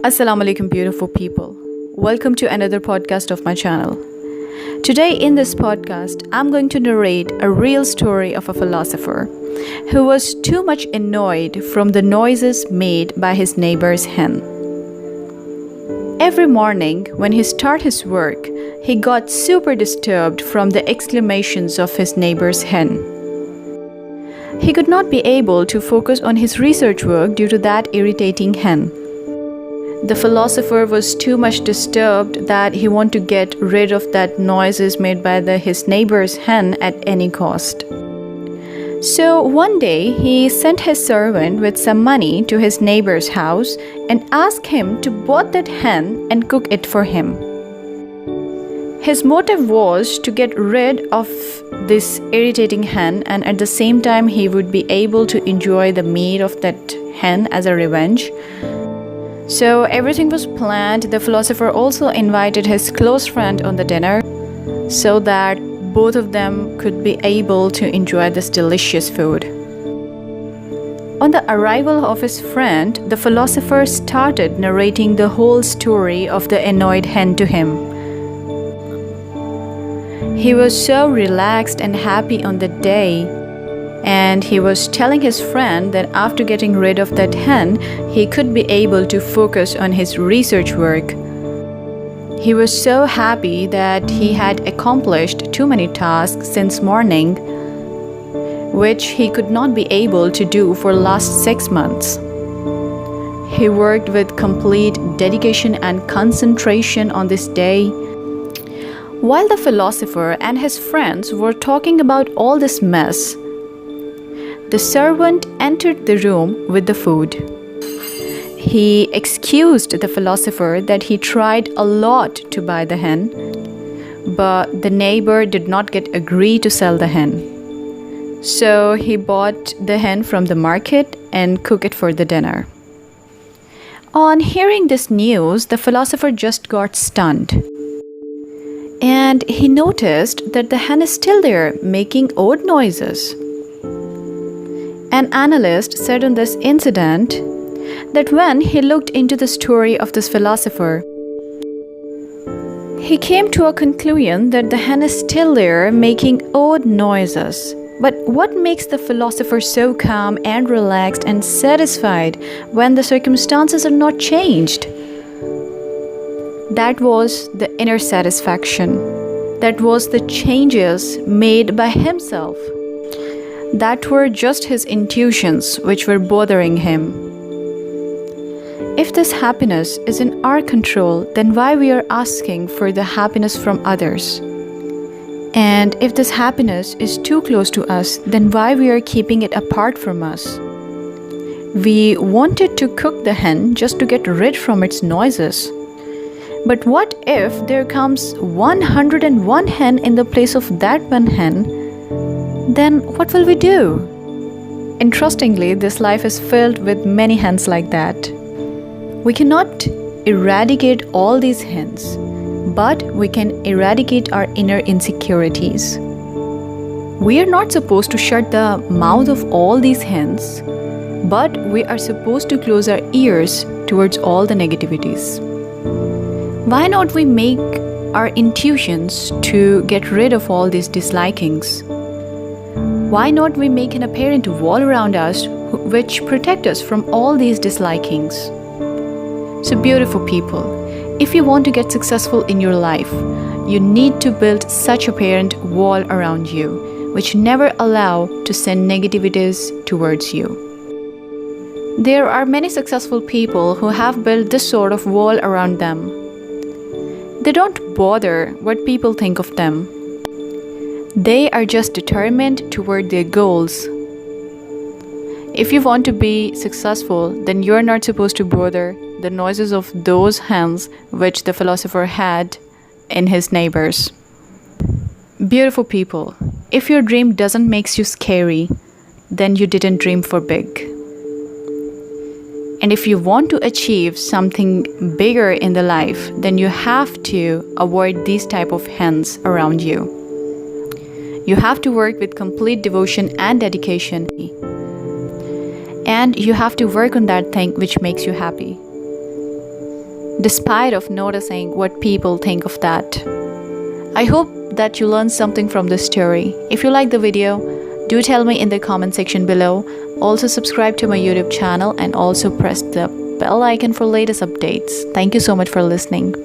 Assalamu alaikum, beautiful people. Welcome to another podcast of my channel. Today in this podcast, I'm going to narrate a real story of a philosopher who was too much annoyed from the noises made by his neighbor's hen. Every morning when he started his work, he got super disturbed from the exclamations of his neighbor's hen. He could not be able to focus on his research work due to that irritating hen. The philosopher was too much disturbed that he wanted to get rid of that noises made by his neighbor's hen at any cost. So one day he sent his servant with some money to his neighbor's house and asked him to board that hen and cook it for him. His motive was to get rid of this irritating hen, and at the same time he would be able to enjoy the meat of that hen as a revenge. So everything was planned. The philosopher also invited his close friend on the dinner so that both of them could be able to enjoy this delicious food. On the arrival of his friend, the philosopher started narrating the whole story of the annoyed hen to him. He was so relaxed and happy on the day, and he was telling his friend that after getting rid of that hen, he could be able to focus on his research work. He was so happy that he had accomplished too many tasks since morning, which he could not be able to do for last 6 months. He worked with complete dedication and concentration on this day. While the philosopher and his friends were talking about all this mess, the servant entered the room with the food. He excused the philosopher that he tried a lot to buy the hen, but the neighbor did not agree to sell the hen. So he bought the hen from the market and cooked it for the dinner. On hearing this news, the philosopher just got stunned. And he noticed that the hen is still there, making odd noises. An analyst said on this incident that when he looked into the story of this philosopher, he came to a conclusion that the hen is still there, making odd noises. But what makes the philosopher so calm and relaxed and satisfied when the circumstances are not changed? That was the inner satisfaction. That was the changes made by himself. That were just his intuitions which were bothering him. If this happiness is in our control, then why we are asking for the happiness from others? And if this happiness is too close to us, then why we are keeping it apart from us? We wanted to cook the hen just to get rid from its noises. But what if there comes 101 hen in the place of that one hen? Then what will we do? Interestingly, this life is filled with many hens like that. We cannot eradicate all these hens, but we can eradicate our inner insecurities. We are not supposed to shut the mouth of all these hens, but we are supposed to close our ears towards all the negativities. Why not we make our intuitions to get rid of all these dislikings? Why not we make an apparent wall around us which protect us from all these dislikings? So beautiful people, if you want to get successful in your life, you need to build such a apparent wall around you which never allow to send negativities towards you. There are many successful people who have built this sort of wall around them. They don't bother what people think of them. They are just determined toward their goals. If you want to be successful, then you are not supposed to bother the noises of those hens which the philosopher had in his neighbors. Beautiful people, if your dream doesn't make you scary, then you didn't dream for big. And if you want to achieve something bigger in the life, then you have to avoid these type of hens around you. You have to work with complete devotion and dedication. And you have to work on that thing which makes you happy. despite of noticing what people think of that. I hope that you learned something from this story. If you like the video, do tell me in the comment section below. Also subscribe to my YouTube channel and also press the bell icon for latest updates. Thank you so much for listening.